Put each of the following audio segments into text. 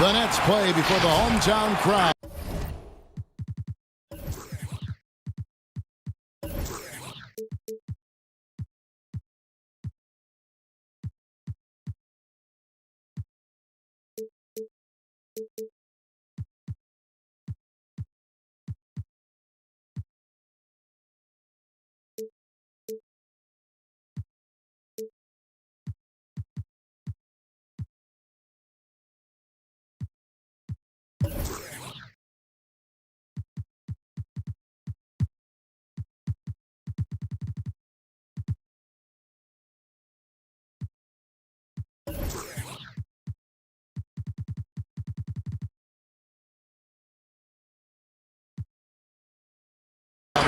The Nets play before the hometown crowd.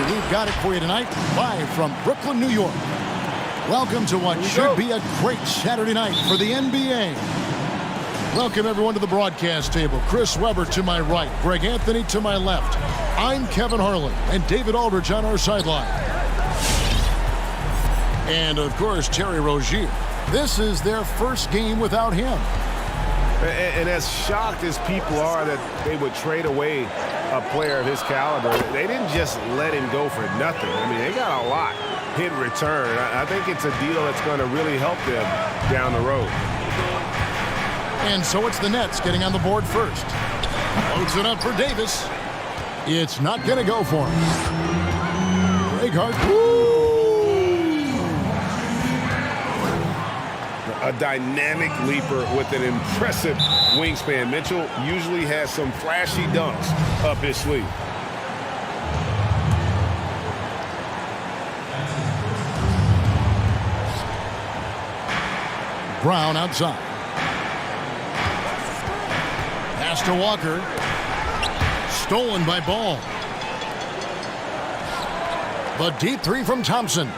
We've got it for you tonight, live from Brooklyn, New York. Welcome to what should be a great Saturday night for the NBA. Welcome, everyone, to the broadcast table. Chris Webber to my right, Greg Anthony to my left. I'm Kevin Harlan, and David Aldridge on our sideline. And, of course, Terry Rozier. This is their first game without him. And as shocked as people are that they would trade away a player of his caliber, they didn't just let him go for nothing. I mean, they got a lot in return. I think it's a deal that's going to really help them down the road. And so it's the Nets getting on the board first. Loads it up for Davis. It's not going to go for him. Greg Hart. A dynamic leaper with an impressive wingspan. Mitchell usually has some flashy dunks up his sleeve. Brown outside. Pass to Walker. Stolen by Ball. The deep three from Thompson.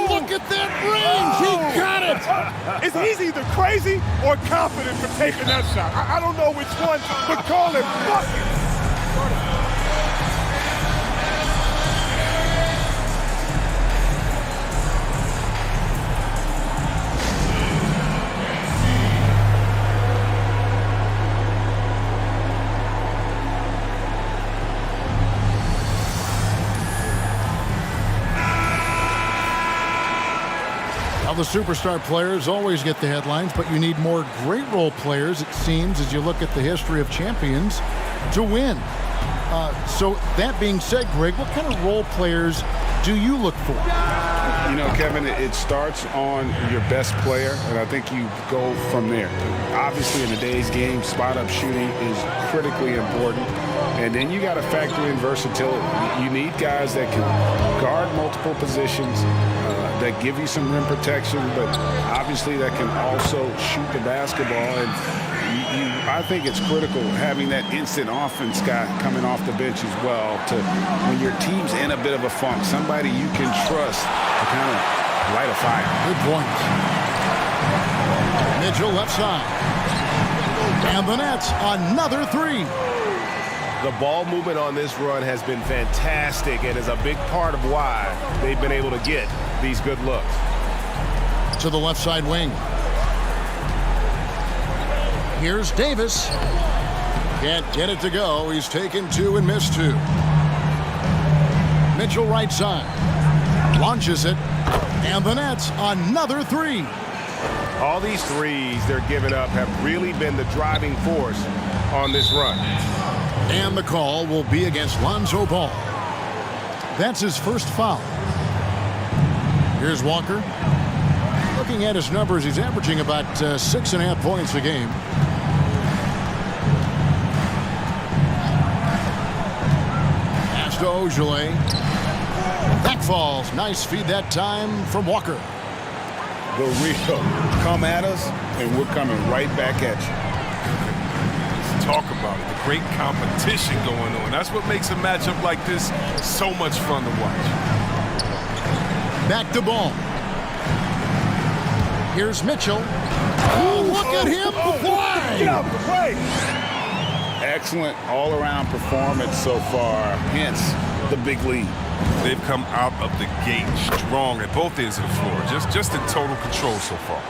Look at that range. He got it. It's he's either crazy or confident for taking that shot. I don't know which one, but call it bucket. The superstar players always get the headlines, but you need more great role players, it seems, as you look at the history of champions, to win. So that being said, Greg, what kind of role players do you look for? You know, Kevin, it starts on your best player, and I think you go from there. Obviously, in today's game, spot-up shooting is critically important. And then you got to factor in versatility. You need guys that can guard multiple positions, that give you some rim protection, but obviously that can also shoot the basketball. And I think it's critical having that instant offense guy coming off the bench as well to when your team's in a bit of a funk, somebody you can trust to kind of light a fire. Good point. Mitchell left side. And the Nets, another three. The ball movement on this run has been fantastic and is a big part of why they've been able to get these good looks. To the left side wing. Here's Davis. Can't get it to go. He's taken two and missed two. Mitchell right side. Launches it. And the Nets, another three. All these threes they're giving up have really been the driving force on this run. And the call will be against Lonzo Ball. That's his first foul. Here's Walker. Looking at his numbers, he's averaging about 6.5 points a game. Pass to Ojale. That falls. Nice feed that time from Walker. The real come at us, and we're coming right back at you. Talk about it. The great competition going on. That's what makes a matchup like this so much fun to watch. Back to Ball. Here's Mitchell. Look at him play! Get out the way! Excellent all-around performance so far, hence the big lead. They've come out of the gate strong at both ends of the floor. Just in total control so far.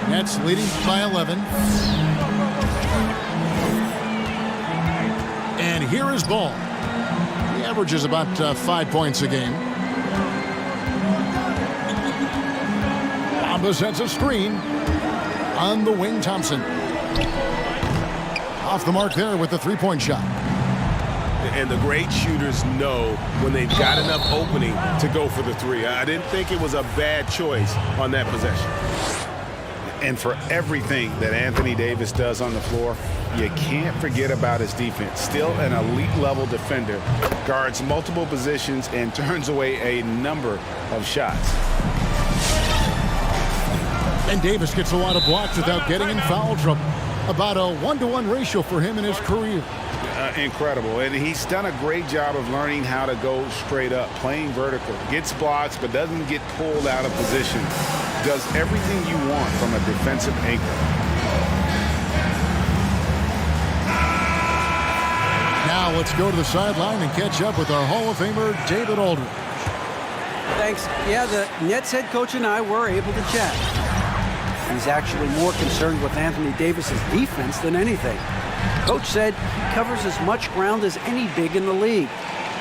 Nets leading by 11. Here is Ball. He averages about 5 points a game. Bamba sets a screen on the wing. Thompson off the mark there with the three-point shot. And the great shooters know when they've got enough opening to go for the three. I didn't think it was a bad choice on that possession. And for everything that Anthony Davis does on the floor, you can't forget about his defense. Still an elite level defender, guards multiple positions and turns away a number of shots. And Davis gets a lot of blocks without getting in foul trouble. About a 1-to-1 ratio for him in his career. Incredible. And he's done a great job of learning how to go straight up, playing vertical. Gets blocks, but doesn't get pulled out of position. Does everything you want from a defensive anchor. Now let's go to the sideline and catch up with our Hall of Famer, David Aldridge. Thanks. Yeah, the Nets head coach and I were able to chat. He's actually more concerned with Anthony Davis's defense than anything. Coach said he covers as much ground as any big in the league.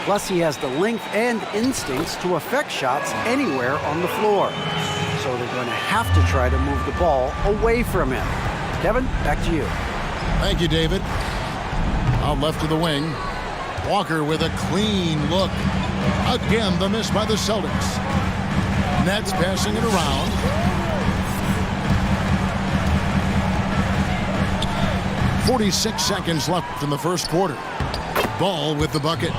Plus, he has the length and instincts to affect shots anywhere on the floor. So they're going to have to try to move the ball away from him. Kevin, back to you. Thank you, David. Out left of the wing. Walker with a clean look. Again, the miss by the Celtics. Nets passing it around. 46 seconds left in the first quarter. Ball with the bucket.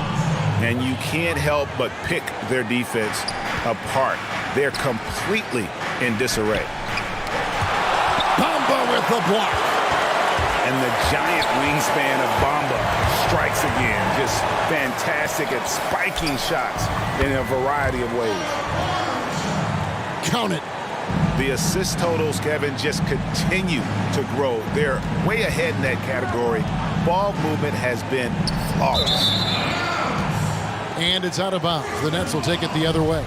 And you can't help but pick their defense apart. They're completely in disarray. Bamba with the block. And the giant wingspan of Bamba strikes again. Just fantastic at spiking shots in a variety of ways. Count it. The assist totals, Kevin, just continue to grow. They're way ahead in that category. Ball movement has been flawless. And it's out of bounds. The Nets will take it the other way.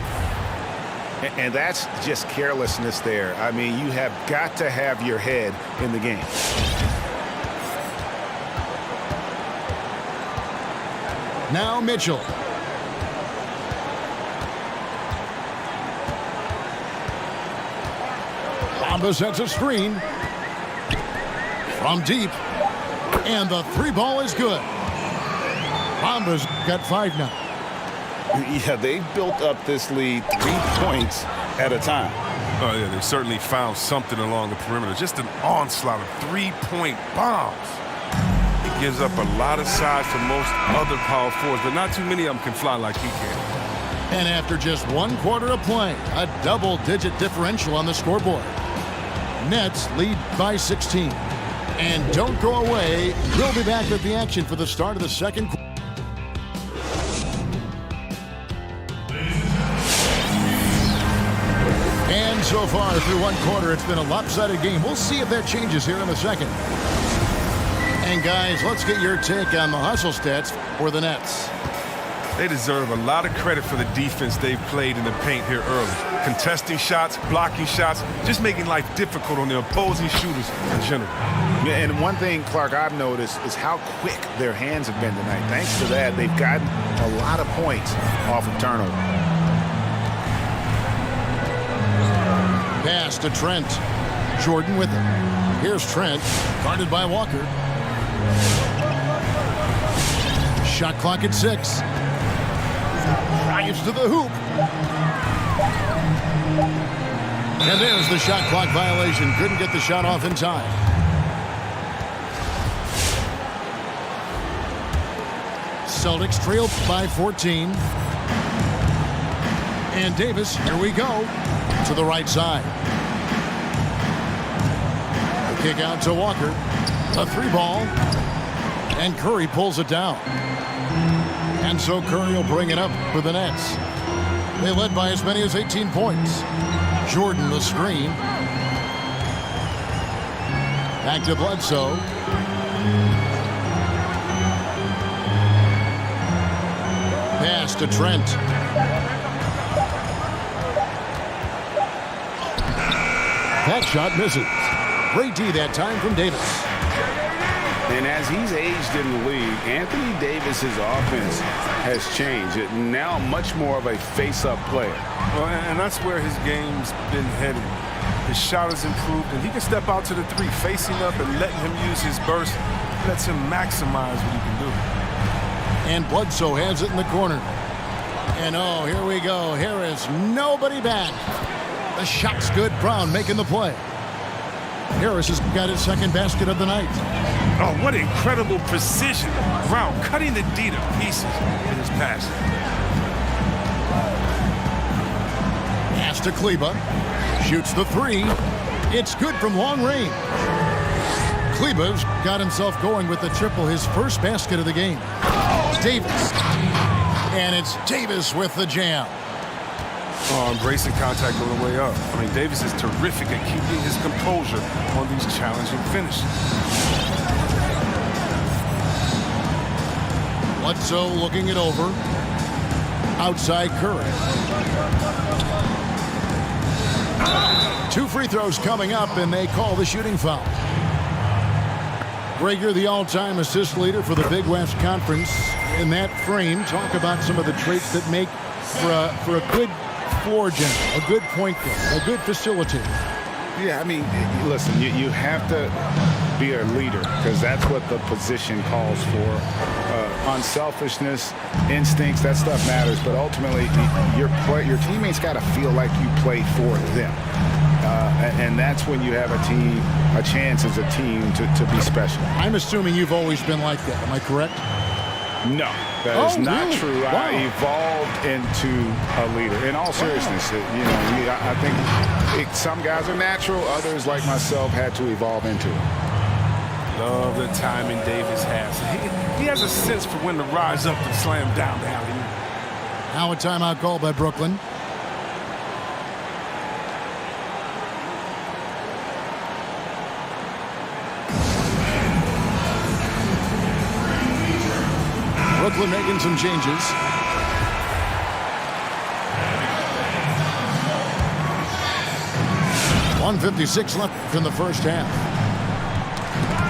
And that's just carelessness there. I mean, you have got to have your head in the game. Now Mitchell. Bamba sets a screen from deep, and the three ball is good. Bamba's got 5 now. Yeah, they built up this lead 3 points at a time. Oh, yeah, they certainly found something along the perimeter. Just an onslaught of three-point bombs. He gives up a lot of size to most other power forwards, but not too many of them can fly like he can. And after just 1 quarter of play, a double-digit differential on the scoreboard. Nets lead by 16. And don't go away. We'll be back with the action for the start of the second quarter. And so far through 1 quarter, it's been a lopsided game. We'll see if that changes here in the second. And guys, let's get your take on the hustle stats for the Nets. They deserve a lot of credit for the defense they've played in the paint here early. Contesting shots, blocking shots, just making life difficult on the opposing shooters in general. Yeah, and one thing, Clark, I've noticed is how quick their hands have been tonight. Thanks to that, they've gotten a lot of points off of turnover. Pass to Trent. Jordan with it. Here's Trent, guarded by Walker. Shot clock at 6. Drives to the hoop. And there's the shot clock violation. Couldn't get the shot off in time. Celtics trailed by 14. And Davis, here we go, to the right side. The kick out to Walker. A 3 ball. And Curry pulls it down. And so Curry will bring it up for the Nets. They led by as many as 18 points. Jordan the screen. Back to Bledsoe. Pass to Trent. That shot misses. Great D that time from Davis. And as he's aged in the league, Anthony Davis's offense has changed. Now much more of a face-up player. Well, and that's where his game's been headed. His shot has improved, and he can step out to the three, facing up and letting him use his burst. Lets him maximize what he can do. And Bledsoe has it in the corner. And oh, here we go. Here is nobody back. The shot's good. Brown making the play. Harris has got his second basket of the night. Oh, what incredible precision. Brown cutting the D to pieces in his pass. Pass to Kleba. Shoots the three. It's good from long range. Kleba's got himself going with the triple, his first basket of the game. Davis. And it's Davis with the jam. Oh, embracing contact on the way up. I mean, Davis is terrific at keeping his composure on these challenging finishes. Bledsoe looking it over. Outside Curry. 2 free throws coming up, and they call the shooting foul. Gregor, the all-time assist leader for the Big West Conference. In that frame, talk about some of the traits that make for a good floor general, a good point guard, a good facilitator. Yeah, I mean, listen, you have to be a leader because that's what the position calls for. Unselfishness, instincts, that stuff matters, but ultimately your teammates got to feel like you play for them. And that's when you have a chance as a team to be special. I'm assuming you've always been like that. Am I correct? No, that is not really? true. Wow. I evolved into a leader. In all seriousness, I think some guys are natural. Others, like myself, had to evolve into it. Love the timing Davis has. He has a sense for when to rise up and slam down the alley. Now a timeout call by Brooklyn. Brooklyn making some changes. .156 left in the first half.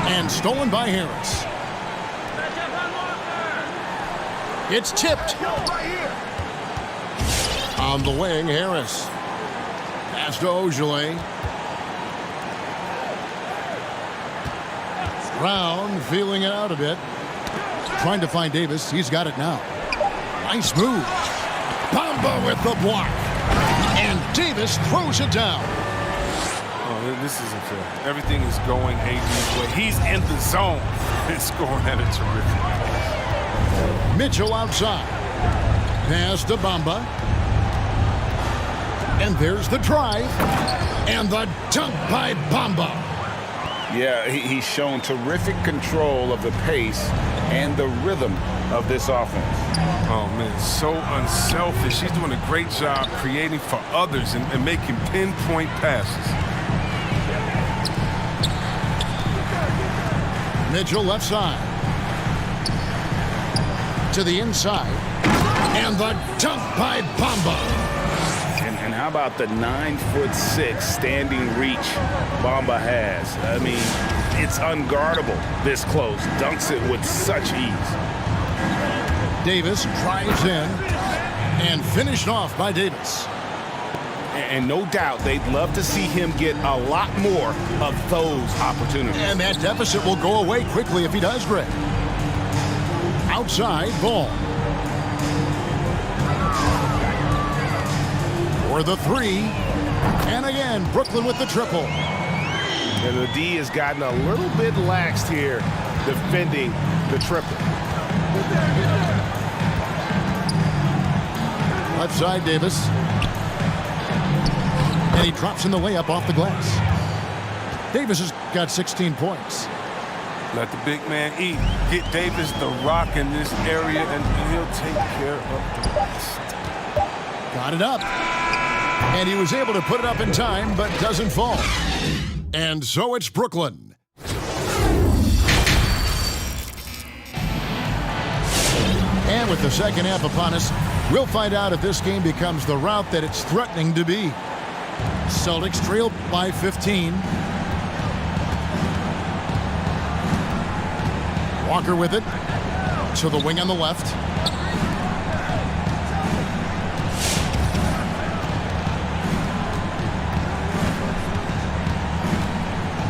And stolen by Harris. It's tipped. On the wing, Harris. Pass to Ojale. Brown feeling it out a bit. Trying to find Davis. He's got it now. Nice move. Bamba with the block. And Davis throws it down. Oh, this isn't fair. Everything is going AD's way. He's in the zone and scoring at a terrific pace. Mitchell outside. Pass to Bamba. And there's the drive. And the dunk by Bamba. Yeah, he's shown terrific control of the pace and the rhythm of this offense. Oh, man, so unselfish. He's doing a great job creating for others and making pinpoint passes. Mitchell left side. To the inside. And the dunk by Bamba. And how about the 9'6" standing reach Bamba has? I mean, it's unguardable this close. Dunks it with such ease. Davis drives in and finished off by Davis. And no doubt they'd love to see him get a lot more of those opportunities. And that deficit will go away quickly if he does, Greg. Outside, Ball. For the three. And again, Brooklyn with the triple. And the D has gotten a little bit laxed here defending the triple. Left side, Davis. And he drops in the layup off the glass. Davis has got 16 points. Let the big man eat. Get Davis the rock in this area, and he'll take care of the rest. Got it up. And he was able to put it up in time, but doesn't fall. And so it's Brooklyn. And with the second half upon us, we'll find out if this game becomes the route that it's threatening to be. Celtics trail by 15. Walker with it. To the wing on the left.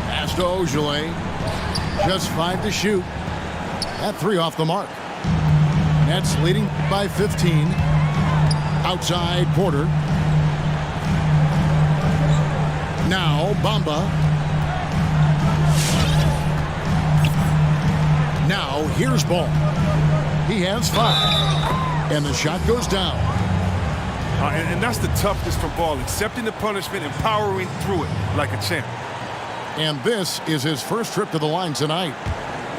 Pass to Ojale. Just 5 to shoot. At 3 off the mark. Nets leading by 15. Outside Porter. Now Bamba. Now here's Ball. He has 5. And the shot goes down. And that's the toughness from Ball. Accepting the punishment and powering through it like a champ. And this is his first trip to the line tonight.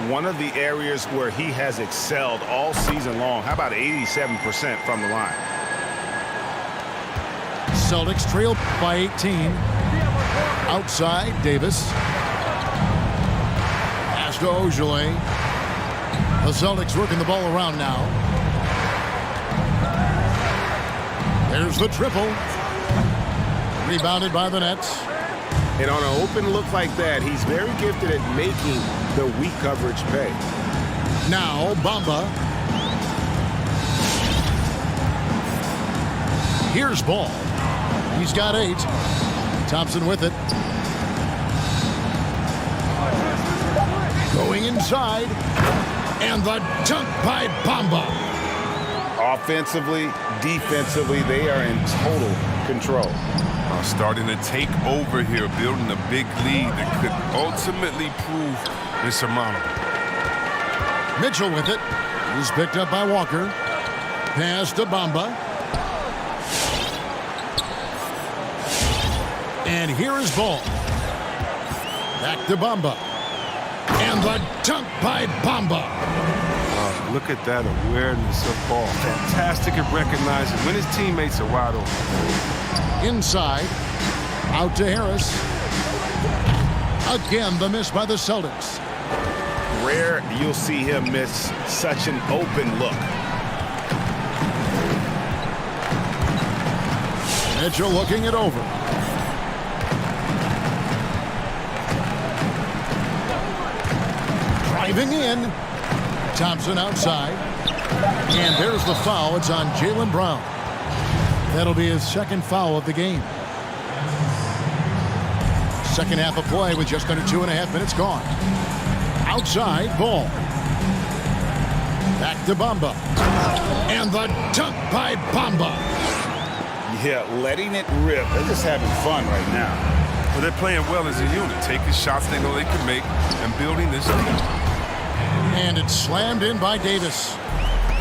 One of the areas where he has excelled all season long. How about 87% from the line? Celtics trail by 18. Outside, Davis. Pass to Ojale. The Celtics working the ball around now. There's the triple. Rebounded by the Nets. And on an open look like that, he's very gifted at making the weak coverage pay. Now Bamba. Here's Ball. He's got 8. Thompson with it. Going inside. And the dunk by Bamba. Offensively, defensively, they are in total control. Starting to take over here, building a big lead that could ultimately prove insurmountable. Mitchell with it. He's picked up by Walker. Pass to Bamba. And here is Ball. Back to Bamba. And the dunk by Bamba. Look at that awareness of Ball. Fantastic at recognizing when his teammates are wide open. Inside. Out to Harris. Again, the miss by the Celtics. Rare you'll see him miss such an open look. Mitchell looking it over. Driving in. Thompson outside. And there's the foul. It's on Jaylen Brown. That'll be his second foul of the game. Second half of play with just under 2.5 minutes gone. Outside, Ball. Back to Bamba. And the dunk by Bamba. Yeah, letting it rip. They're just having fun right now. Well, they're playing well as a unit, taking shots they know they can make and building this lead. And it's slammed in by Davis.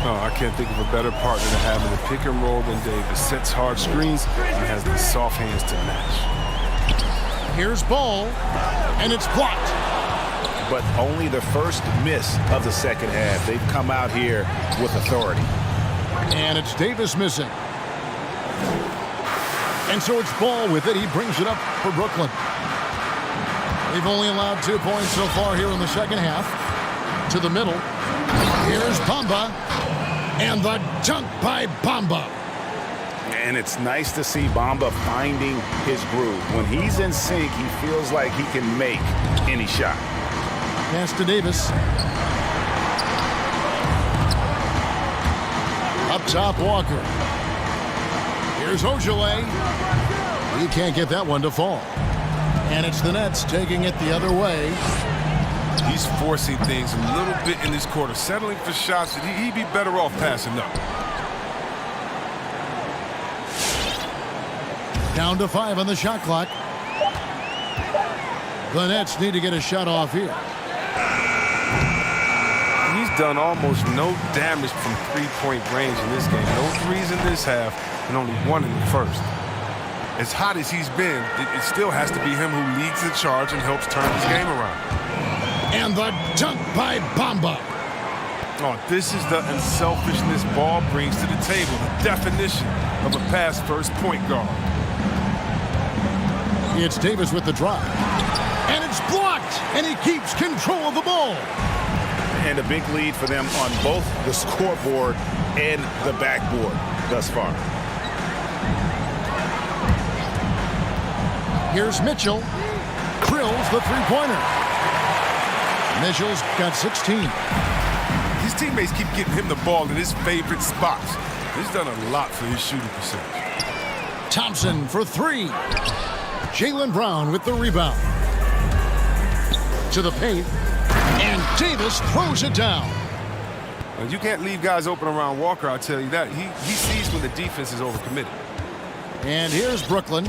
Oh, I can't think of a better partner to have in the pick and roll than Davis. Sets hard screens and has the soft hands to match. Here's Ball, and it's blocked. But only the first miss of the second half. They've come out here with authority. And it's Davis missing. And so it's Ball with it. He brings it up for Brooklyn. They've only allowed 2 points so far here in the second half. To the middle. Here's Bamba. And the dunk by Bamba. And it's nice to see Bamba finding his groove. When he's in sync, he feels like he can make any shot. Pass to Davis. Up top, Walker. Here's Ojale. He can't get that one to fall. And it's the Nets taking it the other way. He's forcing things a little bit in this quarter, settling for shots that he'd be better off passing up. Down to 5 on the shot clock. The Nets need to get a shot off here. He's done almost no damage from three-point range in this game. No threes in this half, and only 1 in the first. As hot as he's been, it still has to be him who leads the charge and helps turn his game around. And the dunk by Bamba. Oh, this is the unselfishness Ball brings to the table, the definition of a pass-first point guard. It's Davis with the drive. And it's blocked, and he keeps control of the ball. And a big lead for them on both the scoreboard and the backboard thus far. Here's Mitchell. Drills the three-pointer. Mitchell's got 16. His teammates keep getting him the ball in his favorite spots. He's done a lot for his shooting percentage. Thompson for three. Jaylen Brown with the rebound. To the paint. And Davis throws it down. Well, you can't leave guys open around Walker, I'll tell you that. He sees when the defense is overcommitted. And here's Brooklyn.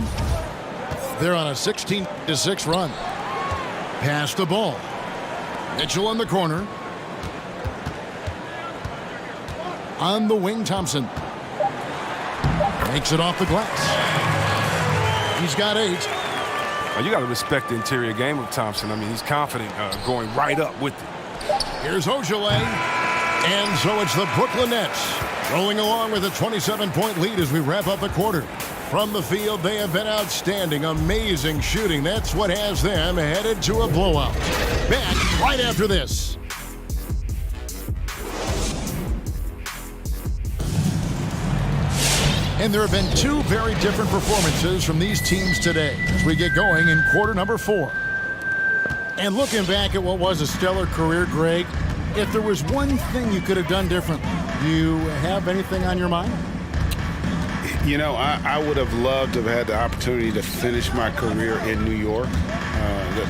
They're on a 16-6 run. Pass the ball. Mitchell in the corner. On the wing, Thompson. Makes it off the glass. He's got 8. Well, you got to respect the interior game of Thompson. I mean, he's confident going right up with it. Here's Ojale. And so it's the Brooklyn Nets rolling along with a 27-point lead as we wrap up the quarter. From the field, they have been outstanding. Amazing shooting. That's what has them headed to a blowout. Back right after this. And there have been 2 very different performances from these teams today as we get going in quarter number 4. And looking back at what was a stellar career, Greg, if there was one thing you could have done differently, do you have anything on your mind? You know, I would have loved to have had the opportunity to finish my career in New York.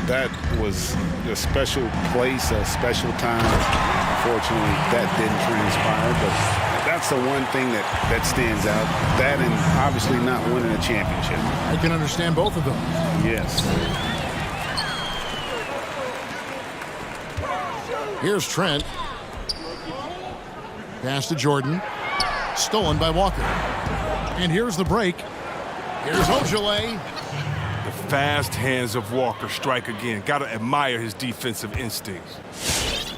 That was a special place, a special time. Unfortunately, that didn't transpire, but that's the one thing that stands out. That and obviously not winning a championship. I can understand both of them. Yes. Here's Trent. Pass to Jordan. Stolen by Walker. And here's the break. Here's Ojale. The fast hands of Walker strike again. Got to admire his defensive instincts.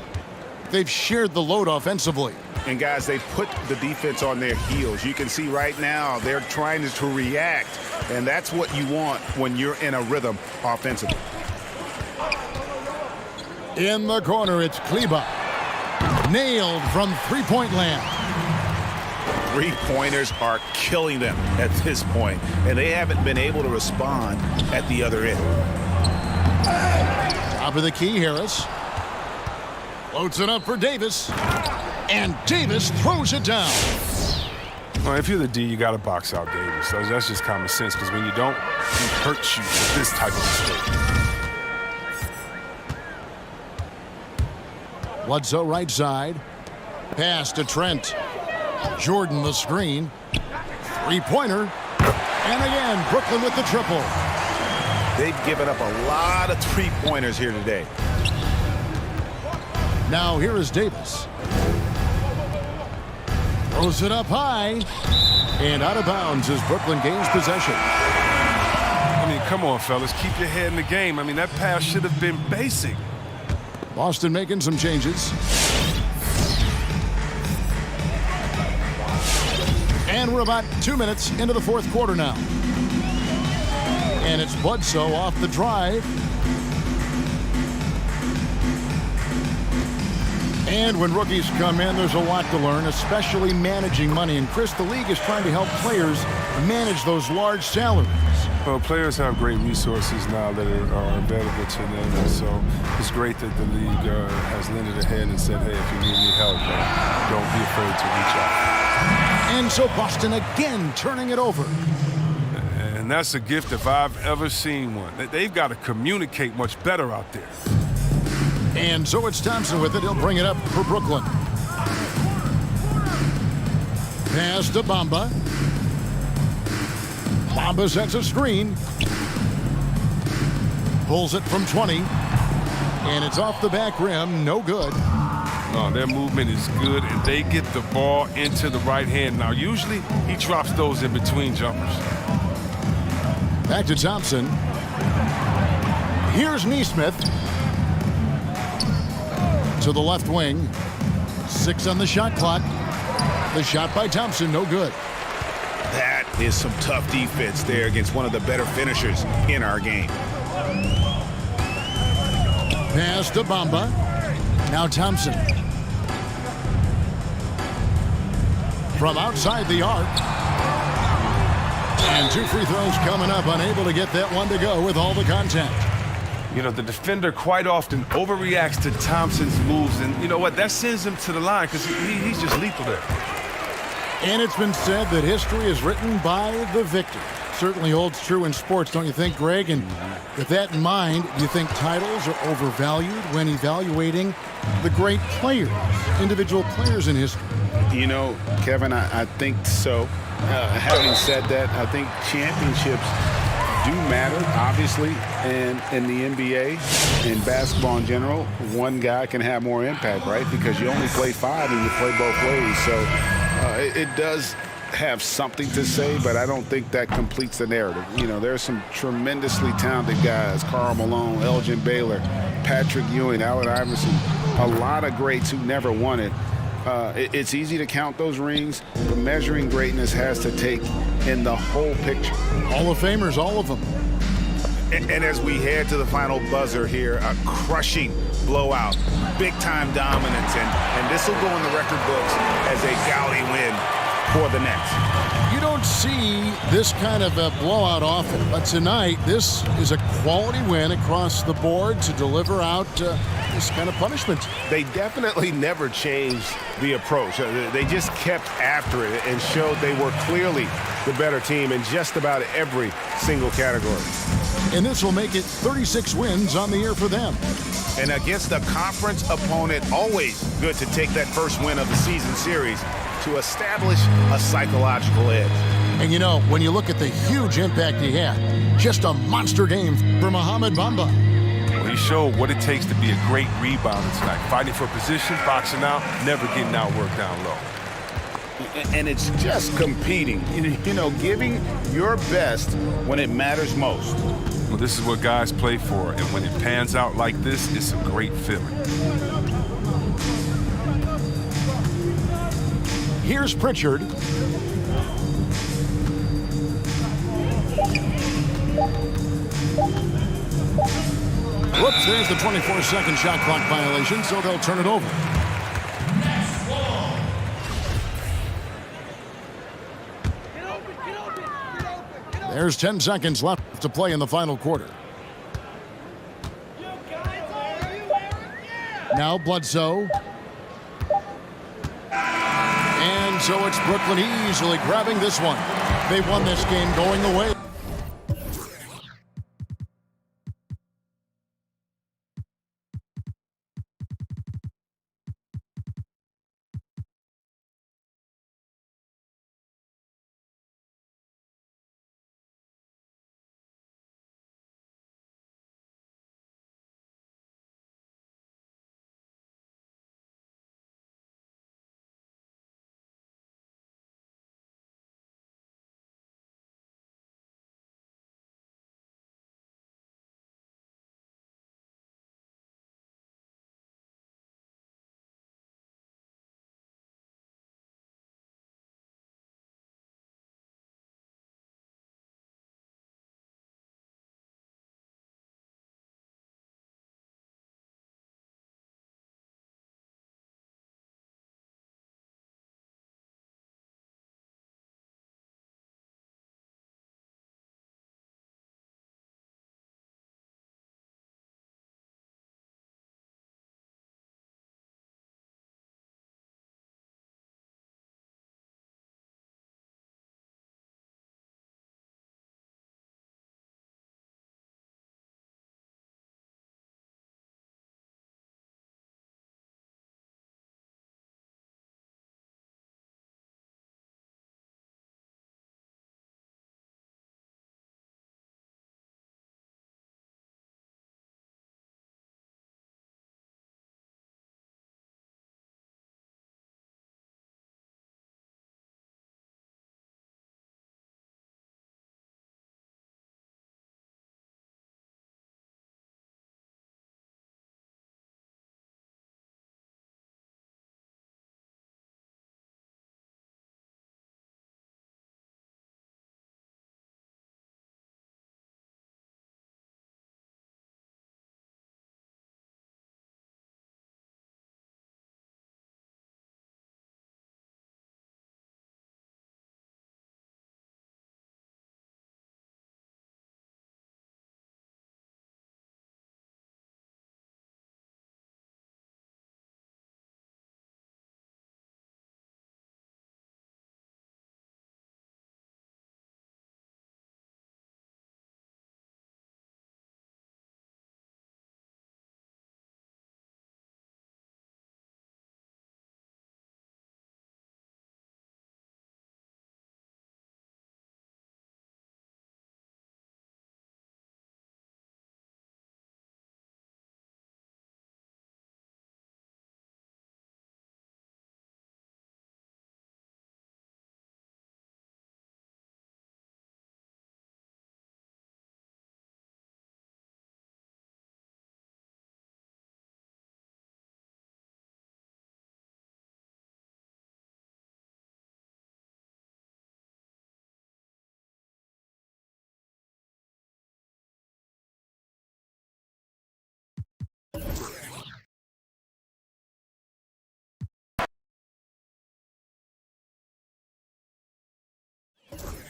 They've shared the load offensively. And guys, they put the defense on their heels. You can see right now they're trying to react, and that's what you want when you're in a rhythm offensively. In the corner, it's Kleba. Nailed from three-point land. Three-pointers are killing them at this point, and they haven't been able to respond at the other end. Top of the key, Harris. Floats it up for Davis. And Davis throws it down. Well, if you're the D, you got to box out Davis. That's just common sense, because when you don't, he hurts you with this type of mistake. Bledsoe right side. Pass to Trent. Jordan the screen. Three-pointer. And again, Brooklyn with the triple. They've given up a lot of three-pointers here today. Now here is Davis. Throws it up high. And out of bounds as Brooklyn gains possession. I mean, come on, fellas. Keep your head in the game. I mean, that pass should have been basic. Boston making some changes. And we're about 2 minutes into the fourth quarter now. And it's Bledsoe off the drive. And when rookies come in, there's a lot to learn, especially managing money. And Chris, the league is trying to help players manage those large salaries. Well, players have great resources now that are available to them. And so it's great that the league has lended a hand and said, hey, if you need any help, don't be afraid to reach out. And so Boston again turning it over. And that's a gift if I've ever seen one. They've got to communicate much better out there. And so it's Thompson with it. He'll bring it up for Brooklyn. Pass to Bamba. Bamba sets a screen. Pulls it from 20. And it's off the back rim. No good. No, their movement is good, and they get the ball into the right hand. Now, usually he drops those in between jumpers. Back to Thompson. Here's Nesmith. To the left wing. 6 on the shot clock. The shot by Thompson, no good. That is some tough defense there against one of the better finishers in our game. Pass to Bamba. Now Thompson. From outside the arc. And 2 free throws coming up. Unable to get that one to go with all the contact. You know, the defender quite often overreacts to Thompson's moves, and you know what? That sends him to the line because he's just lethal there. And it's been said that history is written by the victor. Certainly holds true in sports, don't you think, Greg? And with that in mind, do you think titles are overvalued when evaluating the great players, individual players in history? You know, Kevin, I think so. Having said that, I think championships do matter, obviously, and in the NBA, in basketball in general, one guy can have more impact, right? Because you only play 5 and you play both ways. So it does have something to say, but I don't think that completes the narrative. You know, there's some tremendously talented guys, Karl Malone, Elgin Baylor, Patrick Ewing, Allen Iverson, a lot of greats who never won it. It's easy to count those rings, but measuring greatness has to take in the whole picture. Hall of Famers, all of them. And as we head to the final buzzer here, a crushing blowout, big-time dominance, and this will go in the record books as a gaudy win for the Nets. You don't see this kind of a blowout often, but tonight this is a quality win across the board to deliver out this kind of punishment. They definitely never changed the approach. They just kept after it and showed they were clearly the better team in just about every single category. And this will make it 36 wins on the year for them. And against a conference opponent, always good to take that first win of the season series to establish a psychological edge. And you know, when you look at the huge impact he had, just a monster game for Mohamed Bamba. Well, he showed what it takes to be a great rebounder tonight. Fighting for position, boxing out, never getting outworked down low. And it's just competing, you know, giving your best when it matters most. Well, this is what guys play for, and when it pans out like this, it's a great feeling. Here's Pritchard. Whoops, there's the 24-second shot clock violation, so they'll turn it over. There's 10 seconds left to play in the final quarter. Now Bledsoe. And so it's Brooklyn easily grabbing this one. They won this game going away.